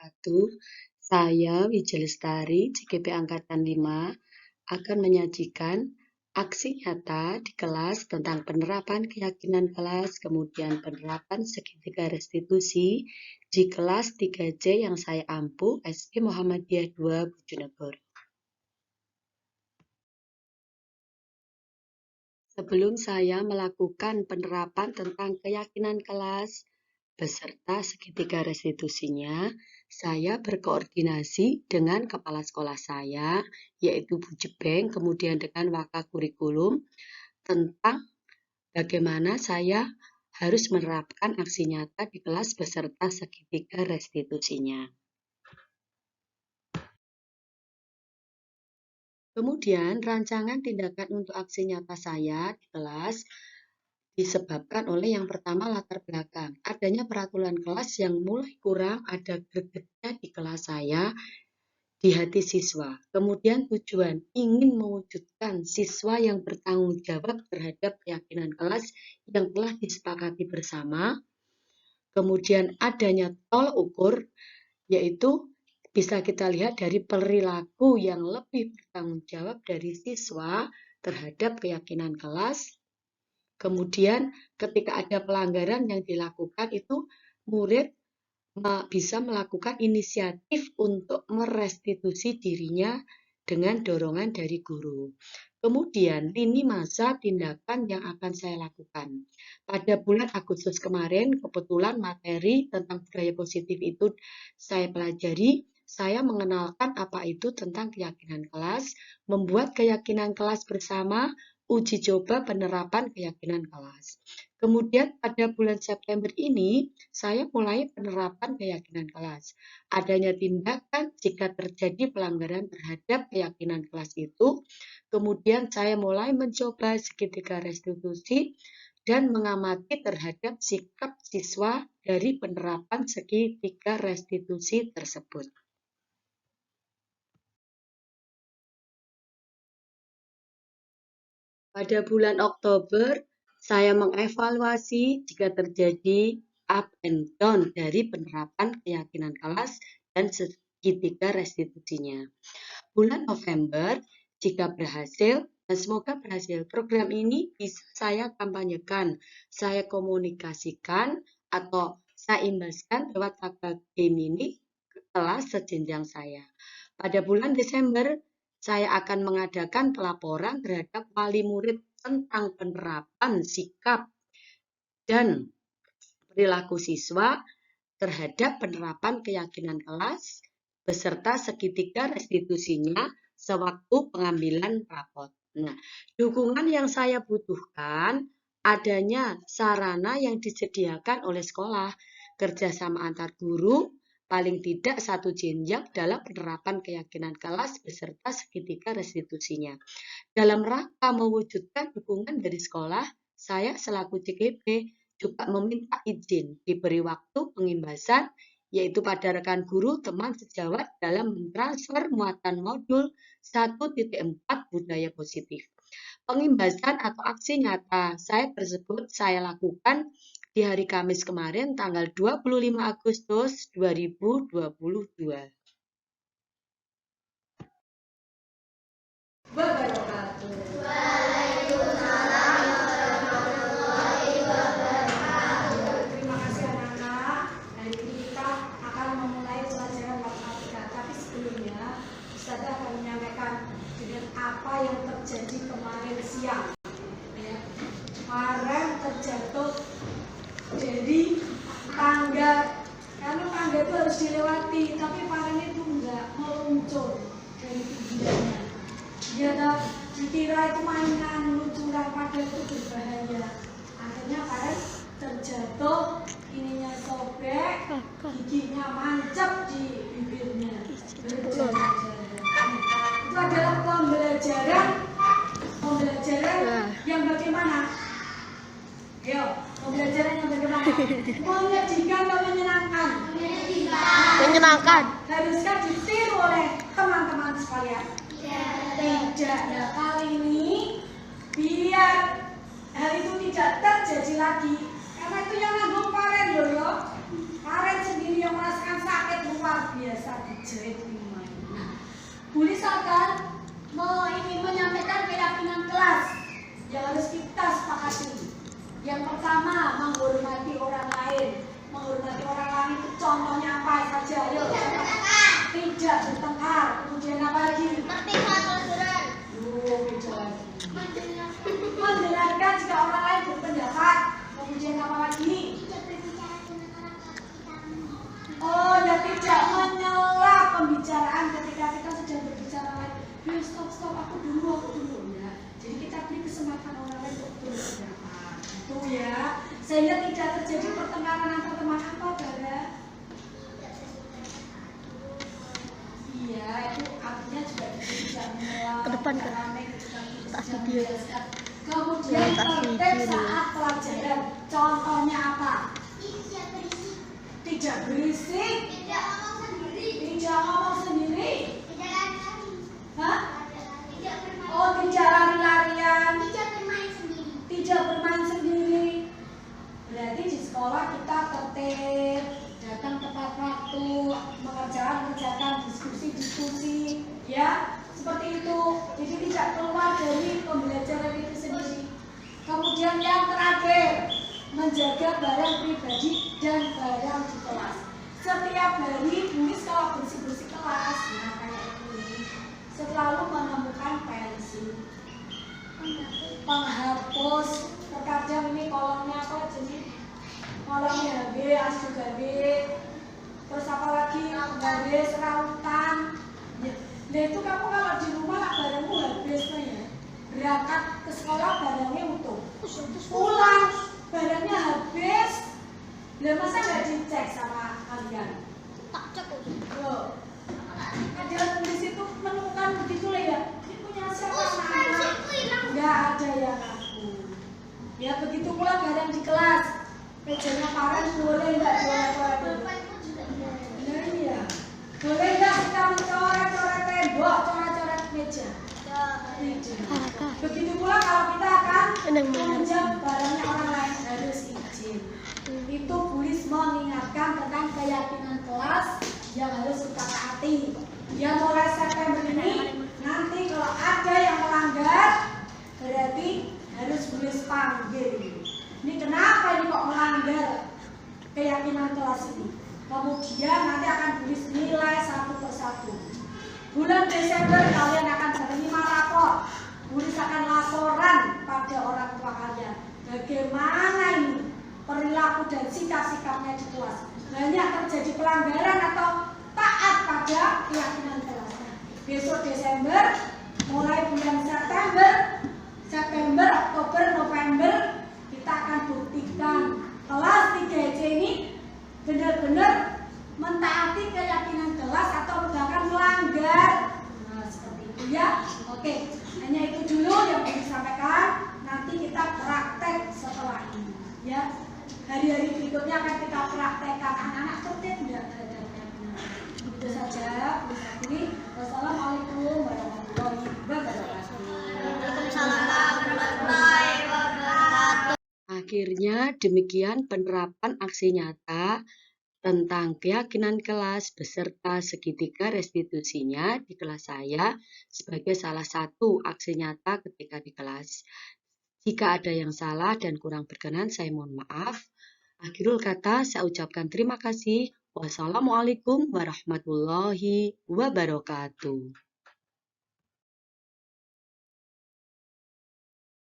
wabarakatuh. Saya Wiji Lestari, CGP Angkatan 5, akan menyajikan aksi nyata di kelas tentang penerapan keyakinan kelas, kemudian penerapan segitiga restitusi di kelas 3C yang saya ampuh SD Muhammadiyah 2 Bojonegoro. Sebelum saya melakukan penerapan tentang keyakinan kelas beserta segitiga restitusinya, saya berkoordinasi dengan kepala sekolah saya, yaitu Bu Jebeng, kemudian dengan Wakakurikulum, tentang bagaimana saya harus menerapkan aksi nyata di kelas beserta segitiga restitusinya. Kemudian, rancangan tindakan untuk aksi nyata saya di kelas disebabkan oleh yang pertama latar belakang. Adanya peraturan kelas yang mulai kurang ada gregetnya di kelas saya di hati siswa. Kemudian tujuan ingin mewujudkan siswa yang bertanggung jawab terhadap keyakinan kelas yang telah disepakati bersama. Kemudian adanya tolak ukur, yaitu bisa kita lihat dari perilaku yang lebih bertanggung jawab dari siswa terhadap keyakinan kelas. Kemudian ketika ada pelanggaran yang dilakukan itu murid bisa melakukan inisiatif untuk merestitusi dirinya dengan dorongan dari guru. Kemudian lini masa tindakan yang akan saya lakukan. Pada bulan Agustus kemarin kebetulan materi tentang budaya positif itu saya pelajari. Saya mengenalkan apa itu tentang keyakinan kelas, membuat keyakinan kelas bersama, uji coba penerapan keyakinan kelas. Kemudian pada bulan September ini, saya mulai penerapan keyakinan kelas. Adanya tindakan jika terjadi pelanggaran terhadap keyakinan kelas itu, kemudian saya mulai mencoba segitiga restitusi dan mengamati terhadap sikap siswa dari penerapan segitiga restitusi tersebut. Pada bulan Oktober, saya mengevaluasi jika terjadi up and down dari penerapan keyakinan kelas dan segitiga restitusinya. Bulan November, jika berhasil, dan semoga berhasil, program ini bisa saya kampanyekan, saya komunikasikan, atau saya imbaskan lewat game ini ke kelas sejenjang saya. Pada bulan Desember, saya akan mengadakan pelaporan terhadap wali murid tentang penerapan sikap dan perilaku siswa terhadap penerapan keyakinan kelas beserta segitiga restitusinya sewaktu pengambilan rapot. Nah, dukungan yang saya butuhkan adanya sarana yang disediakan oleh sekolah, kerjasama antar guru, paling tidak satu jenjang dalam penerapan keyakinan kelas beserta segitiga restitusinya. Dalam rangka mewujudkan dukungan dari sekolah, saya selaku CGP juga meminta izin diberi waktu pengimbasan, yaitu pada rekan guru teman sejawat dalam mentransfer muatan modul 1.4 budaya positif. Pengimbasan atau aksi nyata tersebut saya lakukan di hari Kamis kemarin tanggal 25 Agustus 2022. Terima kasih anak-anak. Hari ini kita akan memulai pelajaran matematika. Tapi sebelumnya, Ustazah akan menyampaikan dengan apa yang terjadi kemarin siang. Ya. Kemarin terjatuh jadi tangga, karena tangga itu harus dilewati, tapi Farel itu enggak meluncur dari pikirannya. Dia dikira itu mainan luncuran, padahal itu berbahaya. Akhirnya Farel terjatuh, ininya sobek, giginya mancap di bibirnya. Berjalan-jalan. Itu adalah pembelajaran yang bagaimana? Ayo, pembelajaran yang bagaimana? Menyedihkan atau menyenangkan? Menyenangkan. Haruskah ditiru oleh teman-teman sekalian? Tidak. Nah, kali ini biar hal itu tidak terjadi lagi, karena itu yang nanggung Karen loh, Karen sendiri yang merasakan sakit lupa luar biasa dijahit lumayan. Nah, Bu Lisa akan menyampaikan keyakinan kelas yang harus kita sepakati. Yang pertama, menghormati orang lain. Menghormati orang lain itu contohnya apa saja? Ayo, tidak bertengkar. Kemudian apa lagi? Mendengarkan jika orang lain berpendapat. Kemudian apa lagi? Oh ya, tidak menyela pembicaraan ketika kita sedang berbicara lain. Ya, stop, aku dulu ya. Jadi kita beri kesempatan orang lain untuk berpendapat. Itu ya, sehingga tidak terjadi pertengkaran antar teman. Apa, Bara? Iya, itu artinya juga tidak menyela. Ke depan, Kak. Tak video. Kemudian tertib saat pelajaran. Contohnya apa? Tidak berisik. Tidak ngomong sendiri. Hah? Oh, tidak lari-larian. Tidak bermain sendiri. Berarti di sekolah kita tertib, datang tepat waktu, mengerjakan diskusi, ya, seperti itu. Jadi tidak keluar dari pembelajaran itu sendiri. Kemudian yang terakhir, menjaga barang pribadi dan barang di kelas. Setiap hari Bulis kalau bersih-bersih kelas, nah kayak ini, selalu menemukan pensil, penghapus, terkadang ini kolomnya apa jenis? Kolomnya HB, as juga B, terus apa lagi? HB, serautan. Nah itu kamu kalau di rumah lah barangmu habis ya, berangkat ke sekolah barangnya utuh, pulang barangnya habis. Lah masa nggak dicek sama kalian? Tak cek kok. Loh, ada di situ menemukan begitu lah ya. Ini punya siapa? Nggak ada yang aku. Ya begitu pula barang di kelas. Mejanya parent boleh nggak dioleh-oleh? Nah iya. Boleh nggak kita mencoret-coret tembok, coret-coret meja? Tidak. Begitu pula kalau kita akan meminjam barangnya orang lain harus izin. Itu Bulis mengingatkan tentang keyakinan kelas yang harus kita taati. Ya mulai September ini nanti kalau ada yang melanggar berarti harus Bulis panggil. Ini kenapa ini kok melanggar keyakinan kelas ini? Kemudian nanti akan Bulis nilai satu persatu. Bulan Desember kalian akan menerima rapor. Bulis akan laporan pada orang tua kalian. Bagaimana ini perilaku dan sikap-sikapnya di kelas. Banyak terjadi pelanggaran atau taat pada keyakinan kelasnya. Besok Desember, mulai bulan September, Oktober, November, kita akan buktikan kelas 3C ini benar-benar mentaati keyakinan kelas atau bahkan melanggar. Nah, seperti itu ya. Oke, hanya itu dulu yang ingin disampaikan. Nanti kita praktek setelah ini ya. Hari-hari berikutnya akan kita praktekkan. Anak-anak tertib tidak terhadap. Itu saja. Ini wassalamualaikum warahmatullahi wabarakatuh. Waalaikumsalam warahmatullahi wabarakatuh. Akhirnya demikian penerapan aksi nyata tentang keyakinan kelas beserta segitiga restitusinya di kelas saya sebagai salah satu aksi nyata ketika di kelas. Jika ada yang salah dan kurang berkenan, saya mohon maaf. Akhirul kata, saya ucapkan terima kasih. Wassalamualaikum warahmatullahi wabarakatuh.